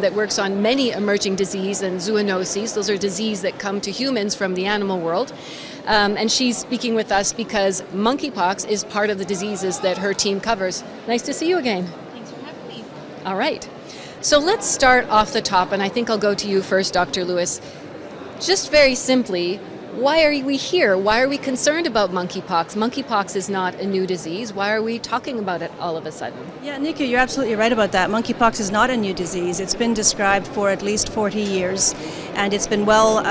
that works on many emerging diseases and zoonoses. Those are diseases that come to humans from the animal world. And she's speaking with us because monkeypox is part of the diseases that her team covers. Nice to see you again. Thanks for having me. All right. So let's start off the top, and I think I'll go to you first, Dr. Lewis. Just very simply, why are we here? Why are we concerned about monkeypox? Monkeypox is not a new disease. Why are we talking about it all of a sudden? Yeah, Nika, you're absolutely right about that. Monkeypox is not a new disease. It's been described for at least 40 years, and it's been well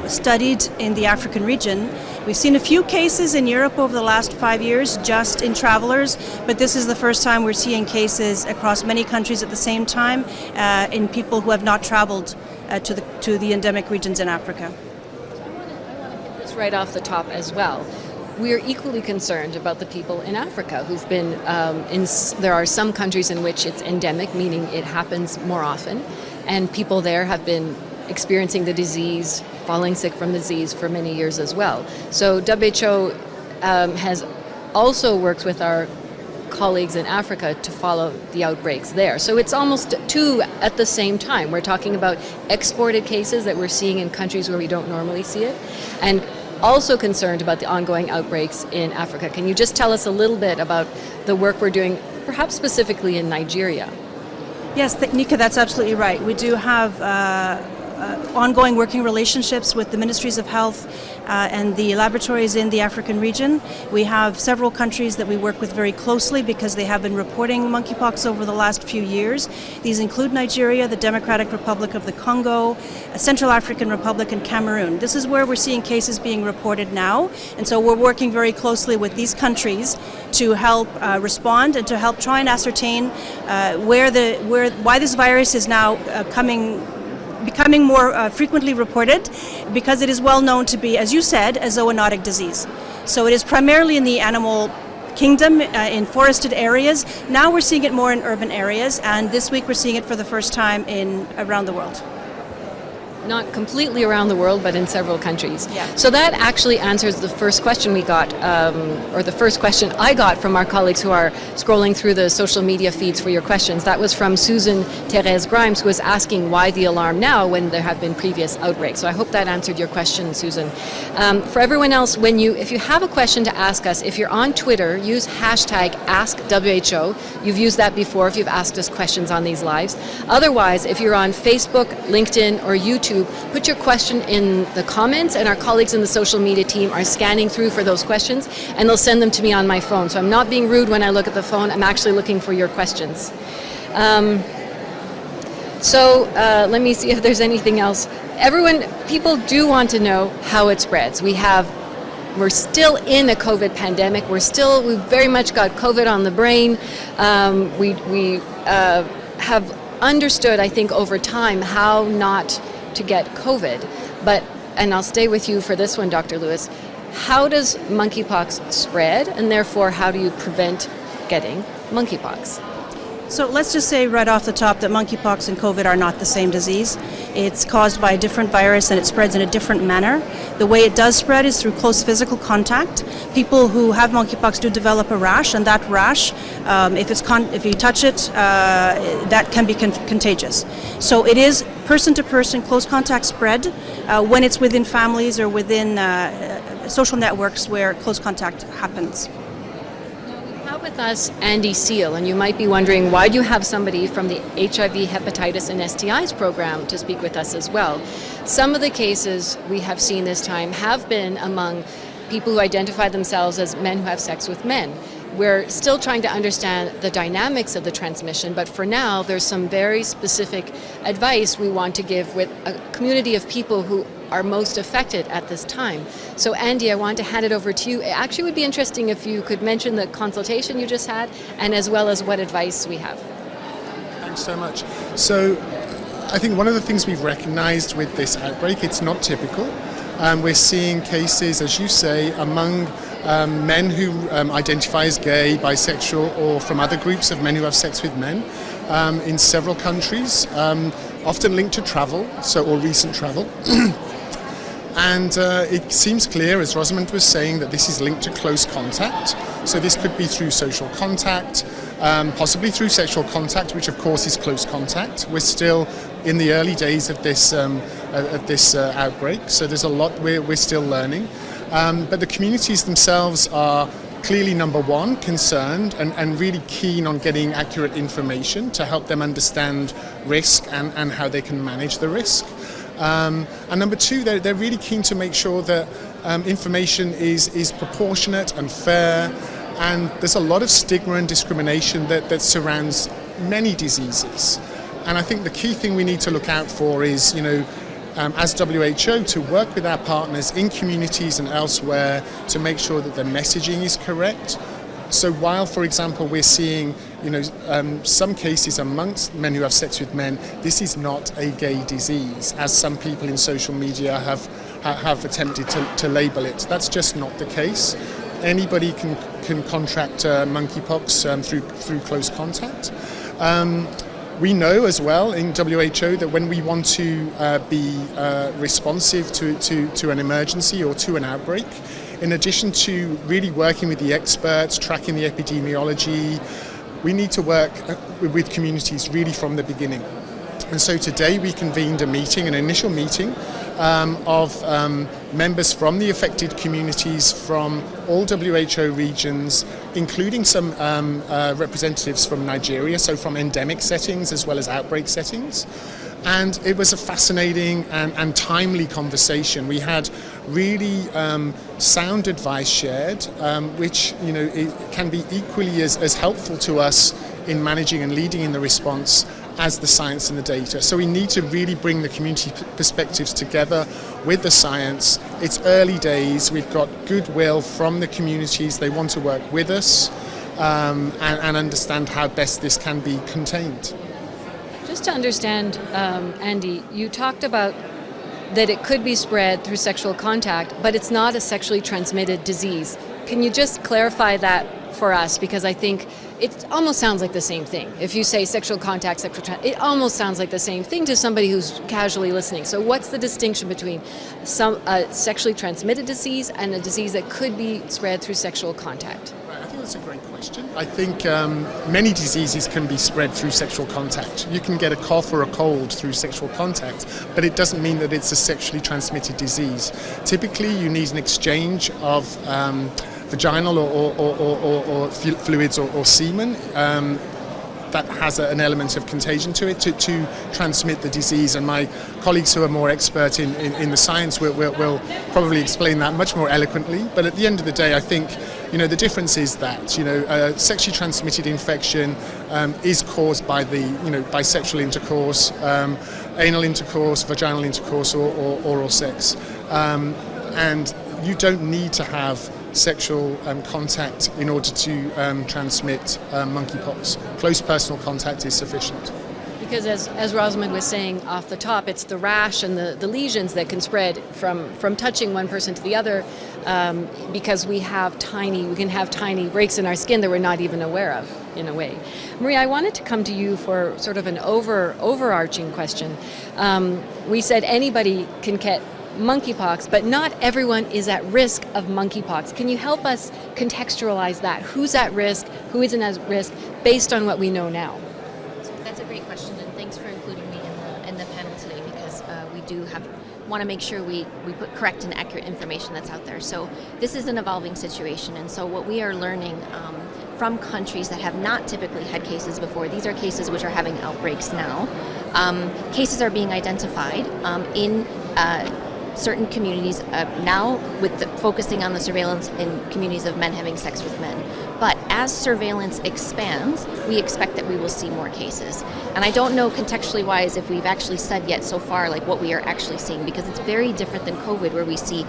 studied in the African region. We've seen a few cases in Europe over the last 5 years, just in travelers, but this is the first time we're seeing cases across many countries at the same time in people who have not traveled to the endemic regions in Africa. Right off the top as well. We're equally concerned about the people in Africa who've been there are some countries in which it's endemic, meaning it happens more often, and people there have been experiencing the disease, falling sick from the disease for many years as well. So WHO has also worked with our colleagues in Africa to follow the outbreaks there. So it's almost two at the same time. We're talking about exported cases that we're seeing in countries where we don't normally see it, and also concerned about the ongoing outbreaks in Africa. Can you just tell us a little bit about the work we're doing, perhaps specifically in Nigeria? Yes, Nika, that's absolutely right. We do have ongoing working relationships with the ministries of health and the laboratories in the African region. We have several countries that we work with very closely because they have been reporting monkeypox over the last few years. These include Nigeria, the Democratic Republic of the Congo, Central African Republic, and Cameroon. This is where we're seeing cases being reported now, and so we're working very closely with these countries to help respond and to help try and ascertain why this virus is now becoming more frequently reported, because it is well known to be, as you said, a zoonotic disease. So it is primarily in the animal kingdom, in forested areas. Now we're seeing it more in urban areas, and this week we're seeing it for the first time around the world. Not completely around the world, but in several countries. Yeah. So that actually answers the first question we got, or the first question I got from our colleagues who are scrolling through the social media feeds for your questions. That was from Susan Therese Grimes, who was asking why the alarm now when there have been previous outbreaks. So I hope that answered your question, Susan. For everyone else, if you have a question to ask us, if you're on Twitter, use hashtag AskWHO. You've used that before if you've asked us questions on these lives. Otherwise, if you're on Facebook, LinkedIn, or YouTube, put your question in the comments, and our colleagues in the social media team are scanning through for those questions, and they'll send them to me on my phone. So I'm not being rude when I look at the phone. I'm actually looking for your questions. Let me see if there's anything else. People do want to know how it spreads. We're still in a COVID pandemic. We've very much got COVID on the brain. We have understood, I think, over time how not to get COVID. And I'll stay with you for this one, Dr. Lewis. How does monkeypox spread, and therefore how do you prevent getting monkeypox? So let's just say right off the top that monkeypox and COVID are not the same disease. It's caused by a different virus and it spreads in a different manner. The way it does spread is through close physical contact. People who have monkeypox do develop a rash, and that rash, if you touch it, that can be contagious. So it is person-to-person close contact spread when it's within families or within social networks where close contact happens. With us, Andy Seal, and you might be wondering, why do you have somebody from the HIV, hepatitis, and STIs program to speak with us as well? Some of the cases we have seen this time have been among people who identify themselves as men who have sex with men. We're still trying to understand the dynamics of the transmission, but for now there's some very specific advice we want to give with a community of people who are most affected at this time. So Andy, I want to hand it over to you. It actually would be interesting if you could mention the consultation you just had, and as well as what advice we have. Thanks so much. So I think one of the things we've recognized with this outbreak, it's not typical. We're seeing cases, as you say, among men who identify as gay, bisexual, or from other groups of men who have sex with men in several countries, often linked to travel, or recent travel. And it seems clear, as Rosamond was saying, that this is linked to close contact. So this could be through social contact, possibly through sexual contact, which of course is close contact. We're still in the early days of this outbreak, so there's a lot we're still learning. But the communities themselves are clearly, number one, concerned and really keen on getting accurate information to help them understand risk and how they can manage the risk. And number two, they're really keen to make sure that information is proportionate and fair, and there's a lot of stigma and discrimination that surrounds many diseases. And I think the key thing we need to look out for is, as WHO, to work with our partners in communities and elsewhere to make sure that the messaging is correct. So while, for example, we're seeing, some cases amongst men who have sex with men, this is not a gay disease, as some people in social media have attempted to label it. That's just not the case. Anybody can contract monkeypox through close contact. We know as well in WHO that when we want to be responsive to an emergency or to an outbreak, in addition to really working with the experts, tracking the epidemiology, we need to work with communities really from the beginning. And so today we convened an initial meeting of members from the affected communities from all WHO regions, including some representatives from Nigeria, so from endemic settings as well as outbreak settings. And it was a fascinating and timely conversation. We had really sound advice shared, which it can be equally as helpful to us in managing and leading in the response as the science and the data. So we need to really bring the community perspectives together with the science. It's early days. We've got goodwill from the communities. They want to work with us and understand how best this can be contained. Just to understand, Andy, you talked about that it could be spread through sexual contact, but it's not a sexually transmitted disease. Can you just clarify that for us? Because I think it almost sounds like the same thing. If you say sexual contact, it almost sounds like the same thing to somebody who's casually listening. So what's the distinction between a sexually transmitted disease and a disease that could be spread through sexual contact? I think that's a great question. I think many diseases can be spread through sexual contact. You can get a cough or a cold through sexual contact, but it doesn't mean that it's a sexually transmitted disease. Typically, you need an exchange of vaginal or fluids or semen that has an element of contagion to it to transmit the disease. And my colleagues who are more expert in the science will probably explain that much more eloquently. But at the end of the day, I think the difference is that sexually transmitted infection is caused by by sexual intercourse, anal intercourse, vaginal intercourse, or oral sex, and you don't need to have sexual contact in order to transmit monkeypox. Close personal contact is sufficient. Because as Rosamond was saying off the top, it's the rash and the lesions that can spread from touching one person to the other, because we can have tiny breaks in our skin that we're not even aware of, in a way. Maria, I wanted to come to you for sort of an overarching question. We said anybody can get monkeypox, but not everyone is at risk of monkeypox. Can you help us contextualize that? Who's at risk? Who isn't at risk? Based on what we know now. That's a great question, and thanks for including me in the panel today, because we do want to make sure we put correct and accurate information that's out there. So this is an evolving situation, and so what we are learning from countries that have not typically had cases before, these are cases which are having outbreaks now. Cases are being identified in certain communities now, with focusing on the surveillance in communities of men having sex with men. But as surveillance expands, we expect that we will see more cases. And I don't know contextually wise if we've actually said yet so far like what we are actually seeing, because it's very different than COVID, where we see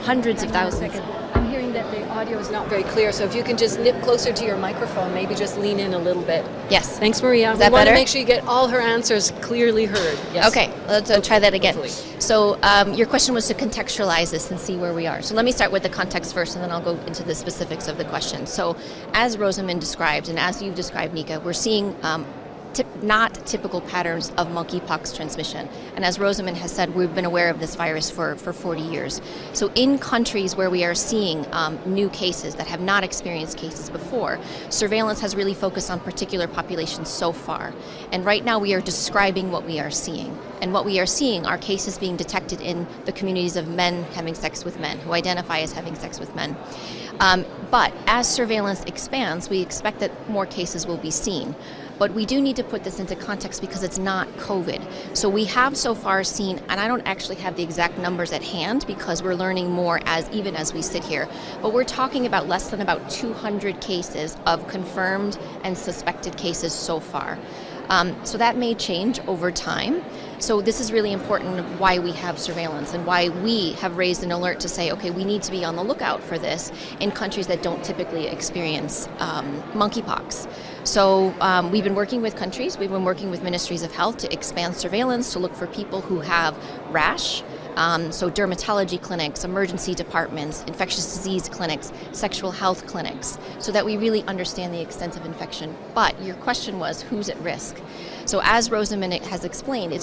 hundreds of thousands. I'm hearing that the audio is not very clear, so if you can just nip closer to your microphone, maybe just lean in a little bit. Yes. Thanks, Maria. Is that we want better? to make sure you get all her answers clearly heard. Yes. Okay, let's try that again. Hopefully. So your question was to contextualize this and see where we are. So let me start with the context first, and then I'll go into the specifics of the question. So as Rosamond described, and as you've described, Nika, we're seeing not typical patterns of monkeypox transmission. And as Rosamund has said, we've been aware of this virus for 40 years. So in countries where we are seeing new cases that have not experienced cases before, surveillance has really focused on particular populations so far. And right now we are describing what we are seeing. And what we are seeing are cases being detected in the communities of men having sex with men, who identify as having sex with men. But as surveillance expands, we expect that more cases will be seen. But we do need to put this into context because it's not COVID. So we have so far seen, and I don't actually have the exact numbers at hand because we're learning more even as we sit here, but we're talking about less than about 200 cases of confirmed and suspected cases so far. So that may change over time. So this is really important why we have surveillance and why we have raised an alert to say, okay, we need to be on the lookout for this in countries that don't typically experience monkeypox. So we've been working with countries, we've been working with ministries of health to expand surveillance, to look for people who have rash, so dermatology clinics, emergency departments, infectious disease clinics, sexual health clinics, so that we really understand the extent of infection. But your question was, who's at risk? So as Rosamund has explained,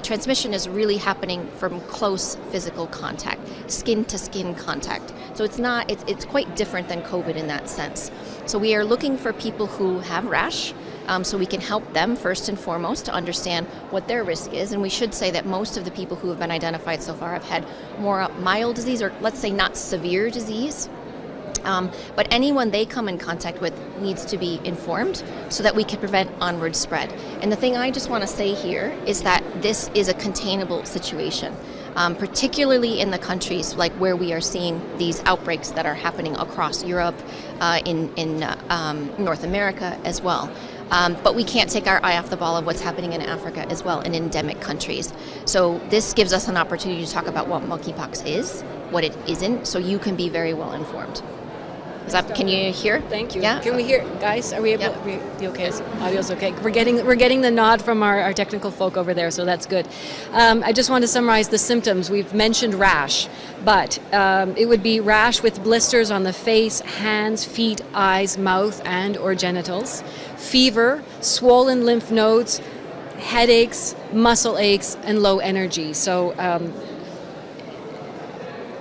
transmission is really happening from close physical contact, skin to skin contact. So it's quite different than COVID in that sense. So we are looking for people who have rash, so we can help them first and foremost to understand what their risk is. And we should say that most of the people who have been identified so far have had more mild disease, or let's say not severe disease. But anyone they come in contact with needs to be informed so that we can prevent onward spread. And the thing I just want to say here is that this is a containable situation, particularly in the countries like where we are seeing these outbreaks that are happening across Europe, in North America as well. But we can't take our eye off the ball of what's happening in Africa as well, in endemic countries. So this gives us an opportunity to talk about what monkeypox is, what it isn't, so you can be very well informed. Can you hear? Thank you. Yeah? Can we hear, guys? Are we able? Yep. Are we okay? Audio's okay. We're getting the nod from our technical folk over there, so that's good. I just want to summarize the symptoms. We've mentioned rash, but it would be rash with blisters on the face, hands, feet, eyes, mouth, and/or genitals. Fever, swollen lymph nodes, headaches, muscle aches, and low energy. So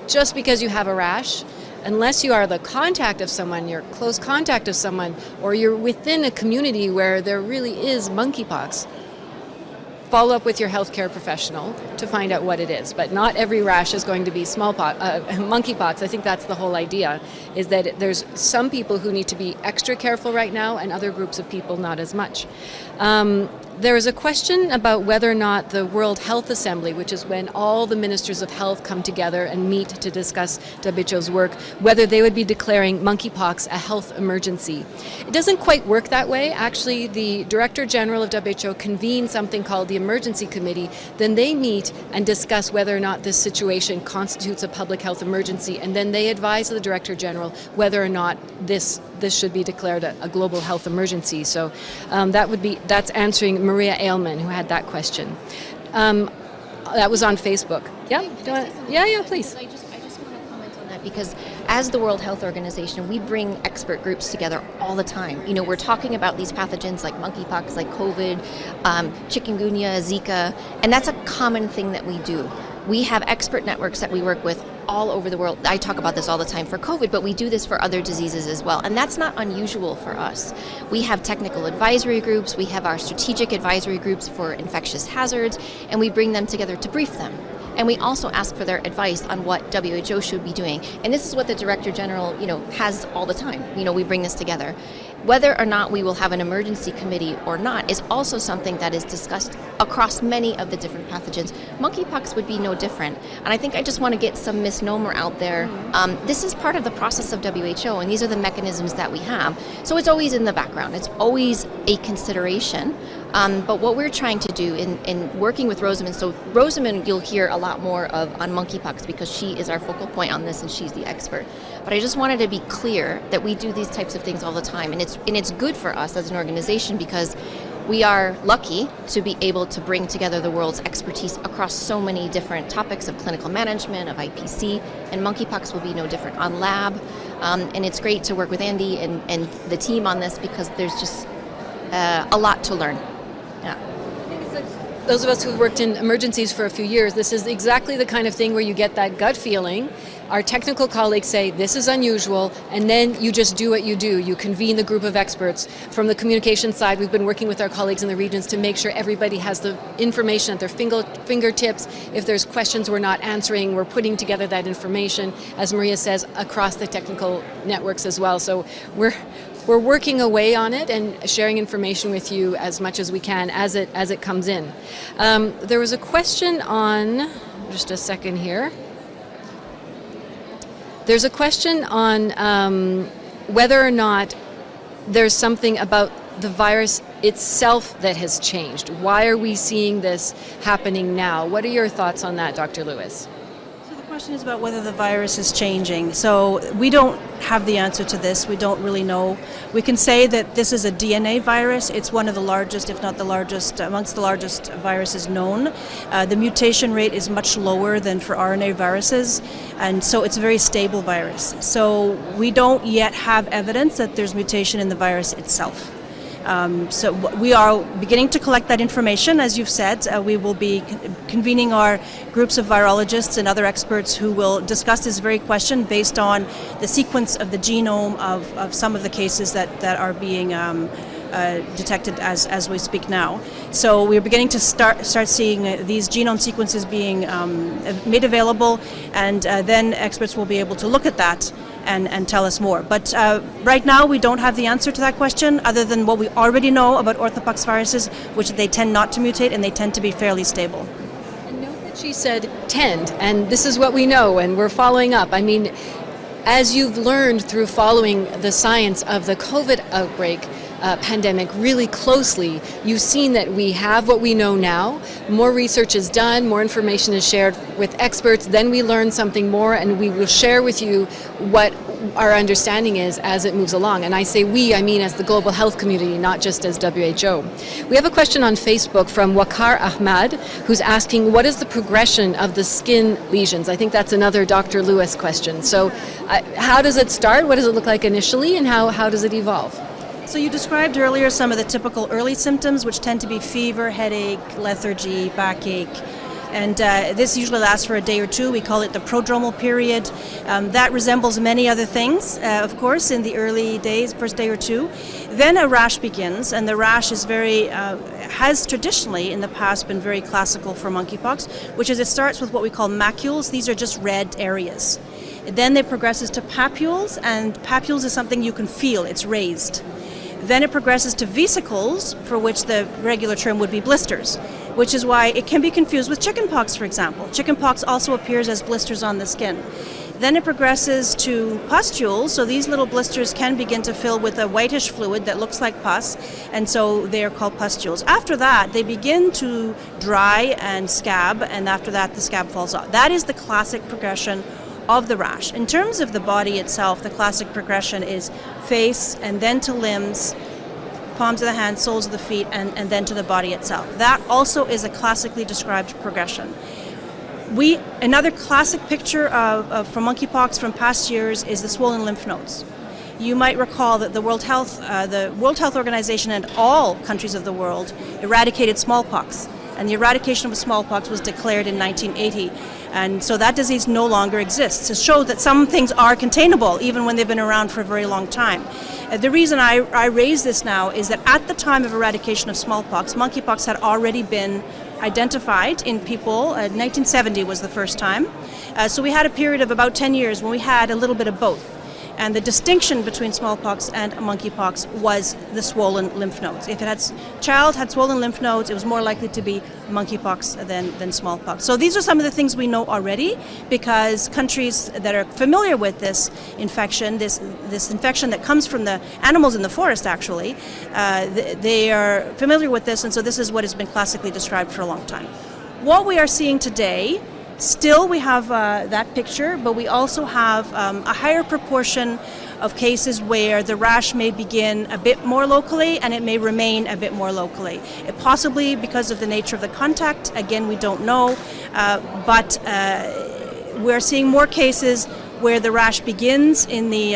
just because you have a rash, unless you are the contact of someone, you're close contact of someone, or you're within a community where there really is monkeypox, follow up with your healthcare professional to find out what it is. But not every rash is going to be monkeypox. I think that's the whole idea, is that there's some people who need to be extra careful right now and other groups of people not as much. There is a question about whether or not the World Health Assembly, which is when all the ministers of health come together and meet to discuss WHO's work, whether they would be declaring monkeypox a health emergency. It doesn't quite work that way. Actually, the Director General of WHO convenes something called the Emergency Committee. Then they meet and discuss whether or not this situation constitutes a public health emergency, and then they advise the Director General whether or not this should be declared a global health emergency. So that's answering Maria Ailman, who had that question. That was on Facebook. Yeah, yeah, please. I just want to comment on that because as the World Health Organization, we bring expert groups together all the time. You know, we're talking about these pathogens like monkeypox, like COVID, chikungunya, Zika, and that's a common thing that we do. We have expert networks that we work with all over the world. I talk about this all the time for COVID, but we do this for other diseases as well. And that's not unusual for us. We have technical advisory groups, we have our strategic advisory groups for infectious hazards, and we bring them together to brief them. And we also ask for their advice on what WHO should be doing. And this is what the Director General, has all the time. We bring this together. Whether or not we will have an emergency committee or not is also something that is discussed across many of the different pathogens. Monkeypox would be no different. And I think I just want to get some misnomer out there. This is part of the process of WHO, and these are the mechanisms that we have. So it's always in the background. It's always a consideration. But what we're trying to do in working with Rosamund, so Rosamund you'll hear a lot more of on monkeypox because she is our focal point on this and she's the expert. But I just wanted to be clear that we do these types of things all the time, and it's good for us as an organization because we are lucky to be able to bring together the world's expertise across so many different topics of clinical management, of IPC, and monkeypox will be no different on lab. And it's great to work with Andy and the team on this because there's just a lot to learn. Yeah. Those of us who've worked in emergencies for a few years, this is exactly the kind of thing where you get that gut feeling. Our technical colleagues say this is unusual, and then you just do what you do. You convene the group of experts. From the communication side, we've been working with our colleagues in the regions to make sure everybody has the information at their fingertips. If there's questions we're not answering, we're putting together that information, as Maria says, across the technical networks as well. So we're working away on it and sharing information with you as much as we can as it comes in. There was a question on, just a second here. There's a question on whether or not there's something about the virus itself that has changed. Why are we seeing this happening now? What are your thoughts on that, Dr. Lewis? So the question is about whether the virus is changing. So we don't have the answer to this. We don't really know. We can say that this is a DNA virus. It's one of the largest, if not the largest, amongst the largest viruses known. The mutation rate is much lower than for RNA viruses, and so it's a very stable virus. So we don't yet have evidence that there's mutation in the virus itself. So we are beginning to collect that information. As you've said, we will be convening our groups of virologists and other experts who will discuss this very question based on the sequence of the genome of some of the cases that are being detected as we speak now. So we're beginning to start seeing these genome sequences being made available, and then experts will be able to look at that and tell us more. But right now we don't have the answer to that question other than what we already know about orthopox viruses, which they tend not to mutate and they tend to be fairly stable. And note that she said tend, and this is what we know and we're following up. I mean, as you've learned through following the science of the COVID outbreak, pandemic really closely, you've seen that we have what we know now. More research is done, more information is shared with experts, then we learn something more and we will share with you what our understanding is as it moves along. And I say we, I mean as the global health community, not just as WHO. We have a question on Facebook from Wakar Ahmad, who's asking, what is the progression of the skin lesions? I think that's another Dr. Lewis question. So how does it start? What does it look like initially? And how does it evolve? So you described earlier some of the typical early symptoms, which tend to be fever, headache, lethargy, backache. And this usually lasts for a day or two. We call it the prodromal period. That resembles many other things, of course, in the early days, first day or two. Then a rash begins, and the rash is has traditionally in the past been very classical for monkeypox, which is it starts with what we call macules. These are just red areas. Then it progresses to papules, and papules is something you can feel. It's raised. Then it progresses to vesicles, for which the regular term would be blisters, which is why it can be confused with chickenpox, for example. Chickenpox also appears as blisters on the skin. Then it progresses to pustules, so these little blisters can begin to fill with a whitish fluid that looks like pus, and so they are called pustules. After that, they begin to dry and scab, and after that, the scab falls off. That is the classic progression of the rash. In terms of the body itself, the classic progression is face and then to limbs, palms of the hands, soles of the feet, and then to the body itself. That also is a classically described progression. Another classic picture from monkeypox from past years is the swollen lymph nodes. You might recall that the World Health Organization and all countries of the world eradicated smallpox. And the eradication of smallpox was declared in 1980. And so that disease no longer exists. To show that some things are containable, even when they've been around for a very long time. The reason I raise this now is that at the time of eradication of smallpox, monkeypox had already been identified in people. 1970 was the first time. So we had a period of about 10 years when we had a little bit of both. And the distinction between smallpox and monkeypox was the swollen lymph nodes. If a child had swollen lymph nodes, it was more likely to be monkeypox than smallpox. So these are some of the things we know already, because countries that are familiar with this infection, this infection that comes from the animals in the forest actually, they are familiar with this, and so this is what has been classically described for a long time. What we are seeing today, still we have that picture, but we also have a higher proportion of cases where the rash may begin a bit more locally and it may remain a bit more locally. Possibly because of the nature of the contact, again we don't know, but we're seeing more cases where the rash begins in the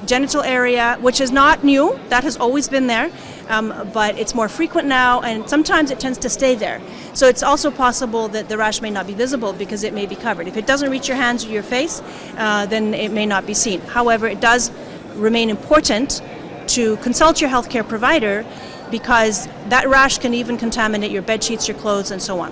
genital area, which is not new. That has always been there, but it's more frequent now, and sometimes it tends to stay there. So it's also possible that the rash may not be visible because it may be covered. If it doesn't reach your hands or your face, then it may not be seen. However, it does remain important to consult your healthcare provider, because that rash can even contaminate your bedsheets, your clothes, and so on.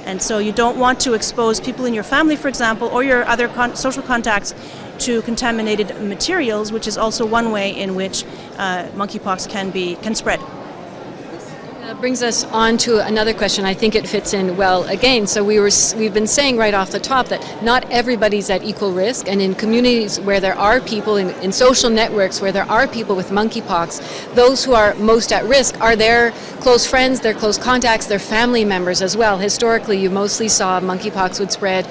And so you don't want to expose people in your family, for example, or your other social contacts to contaminated materials, which is also one way in which monkeypox can spread. Brings us on to another question. I think it fits in well again. So we've been saying right off the top that not everybody's at equal risk, and in communities where there are people, in social networks where there are people with monkeypox, those who are most at risk are their close friends, their close contacts, their family members as well. Historically, you mostly saw monkeypox would spread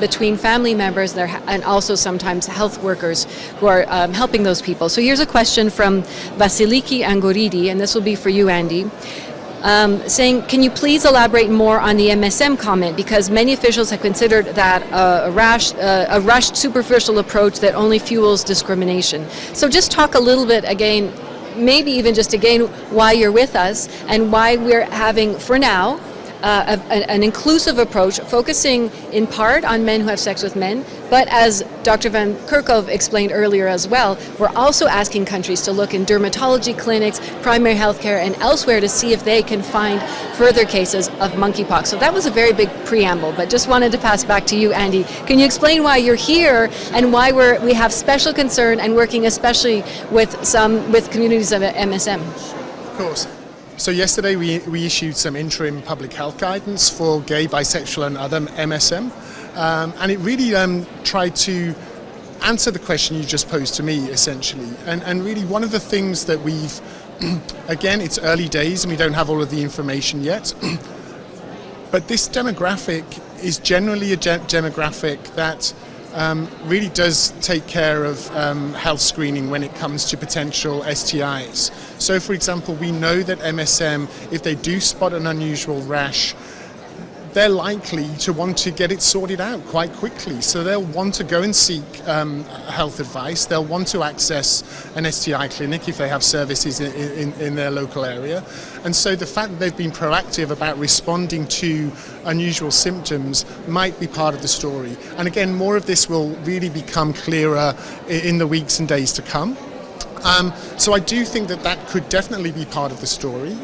between family members and also sometimes health workers who are helping those people. So here's a question from Vasiliki Angoridi, and this will be for you, Andy. Saying, can you please elaborate more on the MSM comment, because many officials have considered that a rushed, superficial approach that only fuels discrimination. So just talk a little bit again, maybe even just again, why you're with us and why we're having, for now, an inclusive approach, focusing in part on men who have sex with men, but as Dr. Van Kerkhove explained earlier as well, we're also asking countries to look in dermatology clinics, primary health care, and elsewhere to see if they can find further cases of monkeypox. So that was a very big preamble, but just wanted to pass back to you, Andy. Can you explain why you're here and why we have special concern and working especially with communities of MSM? Of course. So yesterday we issued some interim public health guidance for gay, bisexual and other MSM, and it really tried to answer the question you just posed to me, essentially. And really one of the things that we've, again, it's early days and we don't have all of the information yet, but this demographic is generally a demographic that really does take care of health screening when it comes to potential STIs. So, for example, we know that MSM, if they do spot an unusual rash, they're likely to want to get it sorted out quite quickly. So they'll want to go and seek health advice. They'll want to access an STI clinic if they have services in their local area. And so the fact that they've been proactive about responding to unusual symptoms might be part of the story. And again, more of this will really become clearer in the weeks and days to come. So I do think that could definitely be part of the story.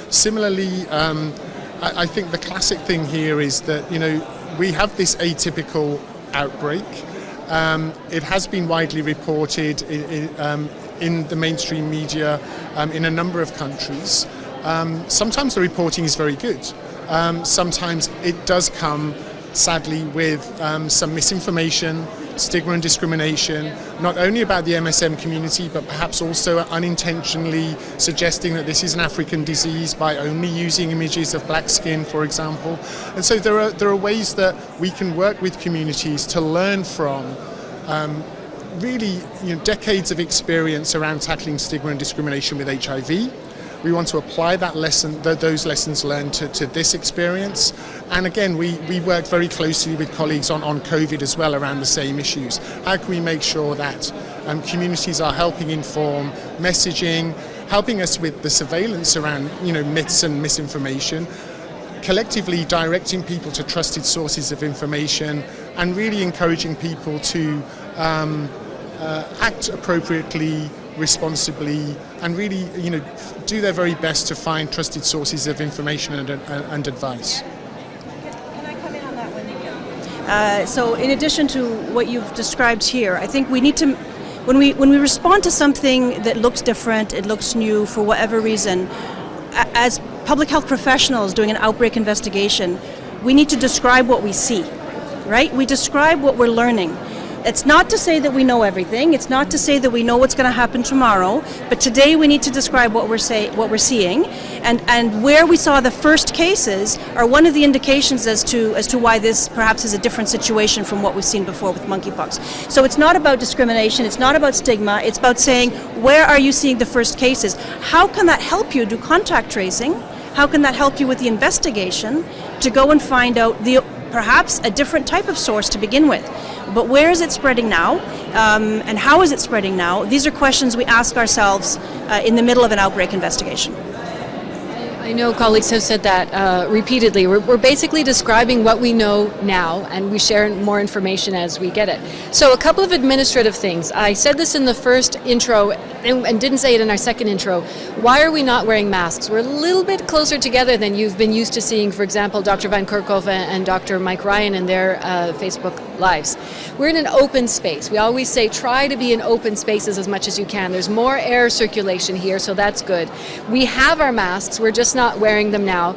Similarly, I think the classic thing here is that, we have this atypical outbreak. It has been widely reported in the mainstream media in a number of countries. Sometimes the reporting is very good. Sometimes it does come, sadly, with some misinformation, stigma and discrimination, not only about the MSM community, but perhaps also unintentionally suggesting that this is an African disease by only using images of black skin, for example. And so there are ways that we can work with communities to learn from really decades of experience around tackling stigma and discrimination with HIV. We want to apply those lessons learned to this experience. And again, we work very closely with colleagues on COVID as well around the same issues. How can we make sure that communities are helping inform messaging, helping us with the surveillance around myths and misinformation, collectively directing people to trusted sources of information, and really encouraging people to act appropriately, responsibly, and really do their very best to find trusted sources of information and advice. Can I come in on that one, Nika? So in addition to what you've described here, I think we need to, when we respond to something that looks different, it looks new for whatever reason, as public health professionals doing an outbreak investigation, we need to describe what we see, right? We describe what we're learning. It's not to say that we know everything. It's not to say that we know what's going to happen tomorrow. But today we need to describe what we're seeing, and where we saw the first cases are one of the indications as to why this perhaps is a different situation from what we've seen before with monkeypox. So it's not about discrimination. It's not about stigma. It's about saying, where are you seeing the first cases? How can that help you do contact tracing? How can that help you with the investigation to go and find out perhaps a different type of source to begin with. But where is it spreading now, and how is it spreading now? These are questions we ask ourselves in the middle of an outbreak investigation. I know colleagues have said that repeatedly. We're basically describing what we know now, and we share more information as we get it. So a couple of administrative things. I said this in the first intro and didn't say it in our second intro. Why are we not wearing masks? We're a little bit closer together than you've been used to seeing, for example, Dr. Van Kerkhove and Dr. Mike Ryan in their Facebook lives. We're in an open space. We always say try to be in open spaces as much as you can. There's more air circulation here, so that's good. We have our masks. We're just not wearing them now.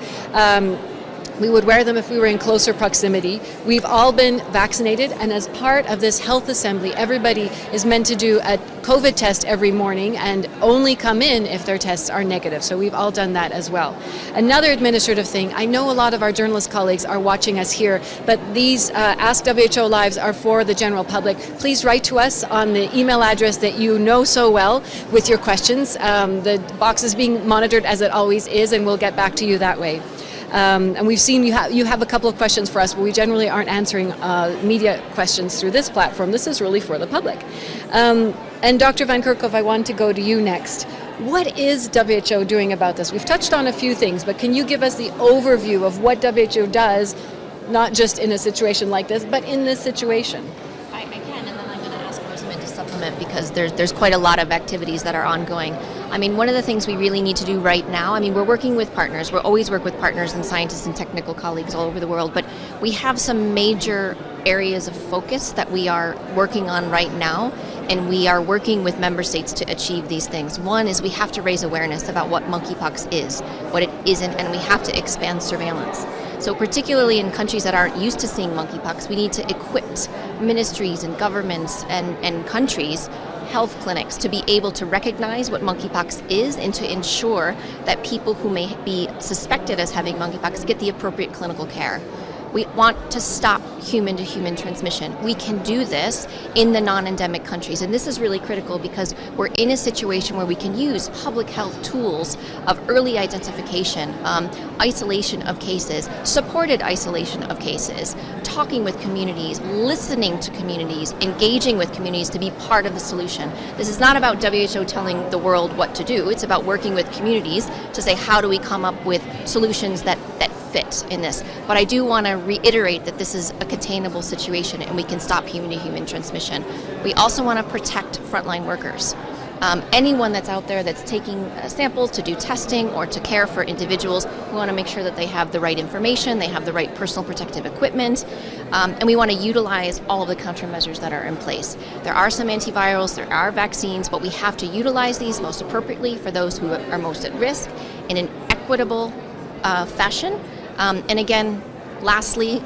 We would wear them if we were in closer proximity. We've all been vaccinated, and as part of this health assembly, everybody is meant to do a COVID test every morning and only come in if their tests are negative. So we've all done that as well. Another administrative thing, I know a lot of our journalist colleagues are watching us here, but these Ask WHO Lives are for the general public. Please write to us on the email address that you know so well with your questions. The box is being monitored as it always is, and we'll get back to you that way. And we've seen you have a couple of questions for us, but we generally aren't answering media questions through this platform. This is really for the public. And Dr. Van Kerkhove, I want to go to you next. What is WHO doing about this? We've touched on a few things, but can you give us the overview of what WHO does, not just in a situation like this, but in this situation? I can, and then I'm going to ask Rosamund to supplement because there's quite a lot of activities that are ongoing. I mean, one of the things we really need to do right now, I mean, we're working with partners. We always work with partners and scientists and technical colleagues all over the world, but we have some major areas of focus that we are working on right now, and we are working with member states to achieve these things. One is we have to raise awareness about what monkeypox is, what it isn't, and we have to expand surveillance. So particularly in countries that aren't used to seeing monkeypox, we need to equip ministries and governments and countries, health clinics, to be able to recognize what monkeypox is and to ensure that people who may be suspected as having monkeypox get the appropriate clinical care. We want to stop human-to-human transmission. We can do this in the non-endemic countries, and this is really critical because we're in a situation where we can use public health tools of early identification, isolation of cases, supported isolation of cases, talking with communities, listening to communities, engaging with communities to be part of the solution. This is not about WHO telling the world what to do. It's about working with communities to say, how do we come up with solutions that fit in this. But I do want to reiterate that this is a containable situation and we can stop human-to-human transmission. We also want to protect frontline workers. Anyone that's out there that's taking samples to do testing or to care for individuals, we want to make sure that they have the right information, they have the right personal protective equipment, and we want to utilize all of the countermeasures that are in place. There are some antivirals, there are vaccines, but we have to utilize these most appropriately for those who are most at risk in an equitable fashion. And again, lastly,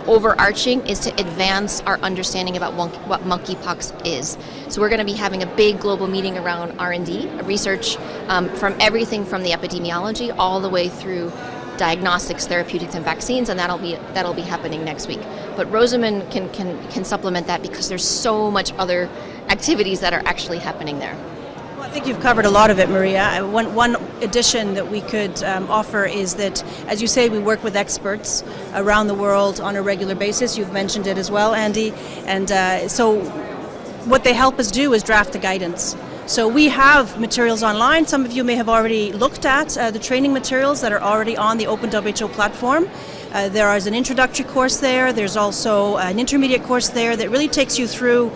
overarching is to advance our understanding about what monkeypox is. So we're going to be having a big global meeting around R&D, research from everything from the epidemiology all the way through diagnostics, therapeutics, and vaccines, and that'll be happening next week. But Rosamund can supplement that because there's so much other activities that are actually happening there. I think you've covered a lot of it, Maria. One addition that we could offer is that, as you say, we work with experts around the world on a regular basis. You've mentioned it as well, Andy. And so what they help us do is draft the guidance. So we have materials online. Some of you may have already looked at the training materials that are already on the OpenWHO platform. There is an introductory course there. There's also an intermediate course there that really takes you through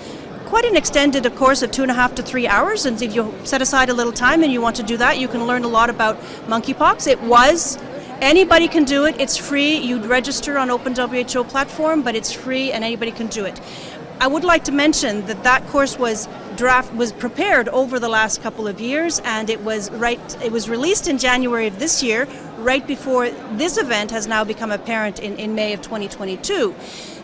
quite an extended course of 2.5 to 3 hours, and if you set aside a little time and you want to do that, you can learn a lot about monkeypox. Anybody can do it, it's free, you'd register on OpenWHO platform, but it's free and anybody can do it. I would like to mention that course was prepared over the last couple of years, and it was released in January of this year, right before this event has now become apparent in May of 2022.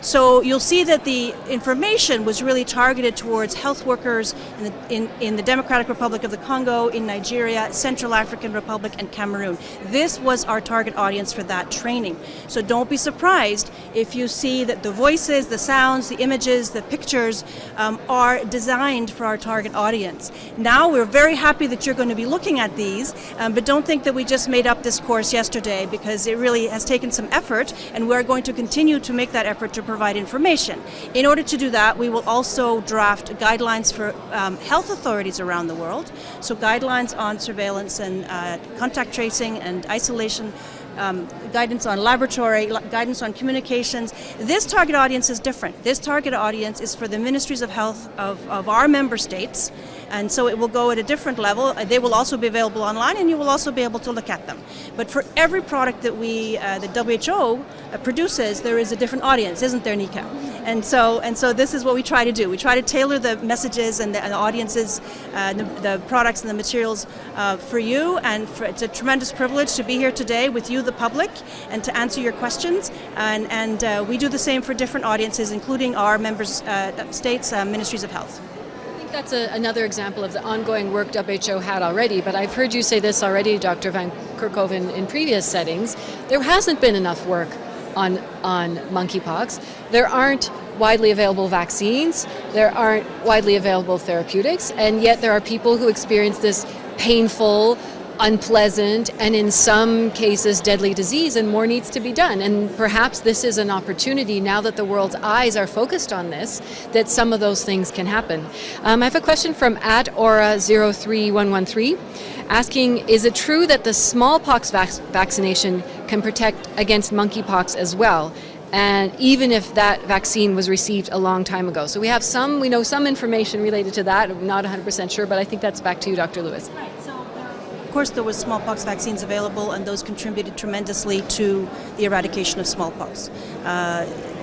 So you'll see that the information was really targeted towards health workers in the Democratic Republic of the Congo, in Nigeria, Central African Republic, and Cameroon. This was our target audience for that training. So don't be surprised if you see that the voices, the sounds, the images, the pictures are designed for our target audience. Now we're very happy that you're going to be looking at these, but don't think that we just made up this course this yesterday because it really has taken some effort, and we're going to continue to make that effort to provide information. In order to do that, we will also draft guidelines for health authorities around the world, so guidelines on surveillance and contact tracing and isolation, guidance on laboratory, guidance on communications. This target audience is different. This target audience is for the ministries of health of our member states, and so it will go at a different level. They will also be available online, and you will also be able to look at them. But for every product that the WHO produces, there is a different audience, isn't there, Nika? And so this is what we try to do. We try to tailor the messages and the audiences, the products and the materials for you. And it's a tremendous privilege to be here today with you, the public, and to answer your questions. And we do the same for different audiences, including our member states' ministries of health. I think that's another example of the ongoing work WHO had already, but I've heard you say this already, Dr. Van Kerkhove, in previous settings. There hasn't been enough work on monkeypox. There aren't widely available vaccines, there aren't widely available therapeutics, and yet there are people who experience this painful, unpleasant, and in some cases deadly disease, and more needs to be done. And perhaps this is an opportunity, now that the world's eyes are focused on this, that some of those things can happen. I have a question from @Aura03113 asking, is it true that the smallpox vaccination can protect against monkeypox as well? And even if that vaccine was received a long time ago. So we know some information related to that. I'm not 100% sure, but I think that's back to you, Dr. Lewis. Right. So, of course, there was smallpox vaccines available, and those contributed tremendously to the eradication of smallpox.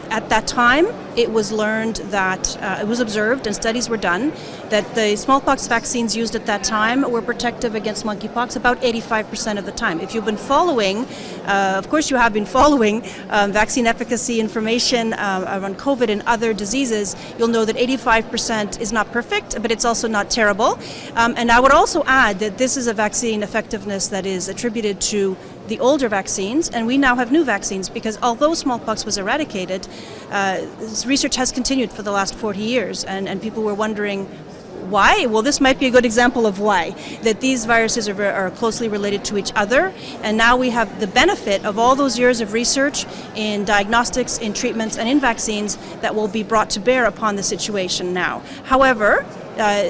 At that time, it was learned that, it was observed, and studies were done, that the smallpox vaccines used at that time were protective against monkeypox about 85% of the time. If you've been following, of course you have been following vaccine efficacy information around COVID and other diseases, you'll know that 85% is not perfect, but it's also not terrible. And I would also add that this is a vaccine effectiveness that is attributed to the older vaccines, and we now have new vaccines, because although smallpox was eradicated, research has continued for the last 40 years, and people were wondering why. Well, this might be a good example of why, that these viruses are closely related to each other, and now we have the benefit of all those years of research in diagnostics, in treatments, and in vaccines that will be brought to bear upon the situation now. However,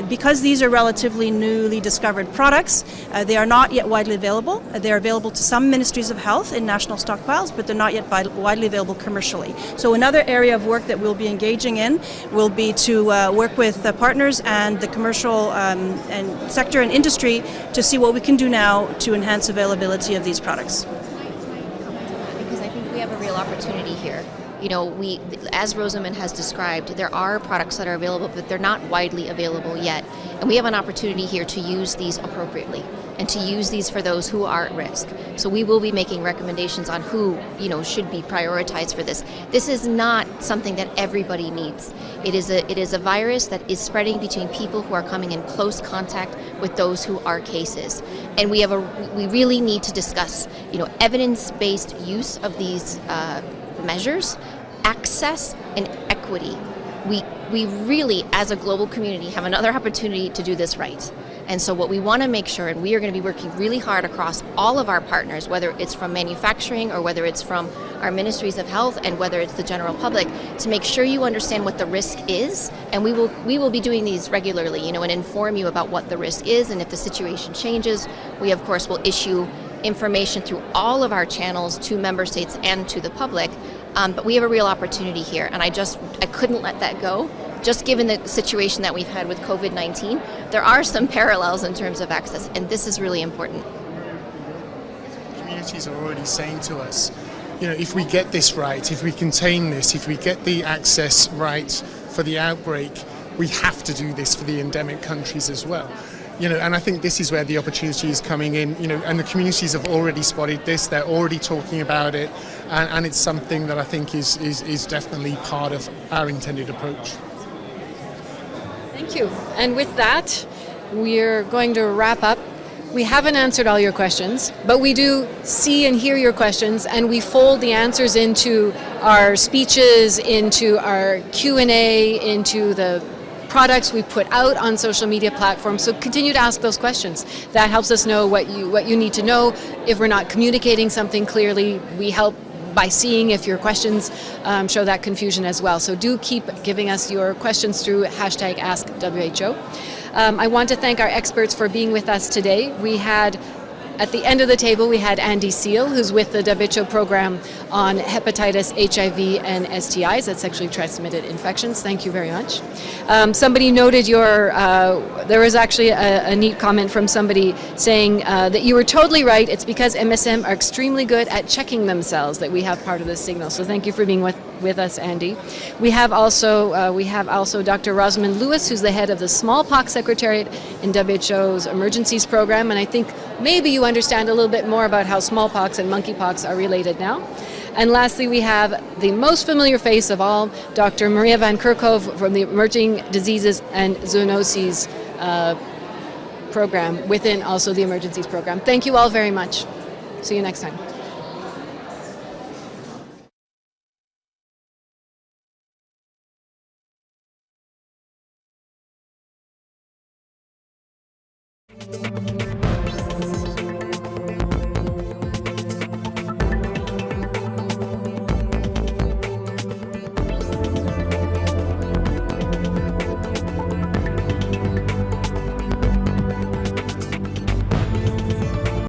because these are relatively newly discovered products, they are not yet widely available. They are available to some ministries of health in national stockpiles, but they're not yet widely available commercially. So another area of work that we'll be engaging in will be to work with partners and the commercial and sector and industry to see what we can do now to enhance availability of these products. Because I think we have a real opportunity here. You know, as Rosamond has described, there are products that are available, but they're not widely available yet. And we have an opportunity here to use these appropriately and to use these for those who are at risk. So we will be making recommendations on who, should be prioritized for this. This is not something that everybody needs. It is a virus that is spreading between people who are coming in close contact with those who are cases. And we really need to discuss, evidence-based use of these measures, access, and equity. We really, as a global community, have another opportunity to do this right. And so what we want to make sure, and we are going to be working really hard across all of our partners, whether it's from manufacturing or whether it's from our ministries of health and whether it's the general public, to make sure you understand what the risk is. And we will be doing these regularly, and inform you about what the risk is. And if the situation changes, we of course will issue information through all of our channels to member states and to the public. But we have a real opportunity here, and I couldn't let that go. Just given the situation that we've had with COVID-19, there are some parallels in terms of access, and this is really important. Communities are already saying to us, if we get this right, if we contain this, if we get the access right for the outbreak, we have to do this for the endemic countries as well. And I think this is where the opportunity is coming in, and the communities have already spotted this, they're already talking about it, and it's something that I think is definitely part of our intended approach. Thank you. And with that, we're going to wrap up. We haven't answered all your questions, but we do see and hear your questions, and we fold the answers into our speeches, into our Q&A, into the products we put out on social media platforms. So continue to ask those questions. That helps us know what you need to know. If we're not communicating something clearly, we help by seeing if your questions show that confusion as well. So do keep giving us your questions through #AskWHO. I want to thank our experts for being with us today. We had, at the end of the table, we had Andy Seal, who's with the WHO program on hepatitis, HIV, and STIs, that's sexually transmitted infections. Thank you very much. Somebody noted there was actually a neat comment from somebody saying that you were totally right. It's because MSM are extremely good at checking themselves that we have part of this signal. So thank you for being with us, Andy. We have also Dr. Rosamund Lewis, who's the head of the Smallpox Secretariat in WHO's Emergencies Program, and I think maybe you understand a little bit more about how smallpox and monkeypox are related now. And lastly, we have the most familiar face of all, Dr. Maria van Kerkhove from the Emerging Diseases and Zoonoses program within also the Emergencies Program. Thank you all very much. See you next time.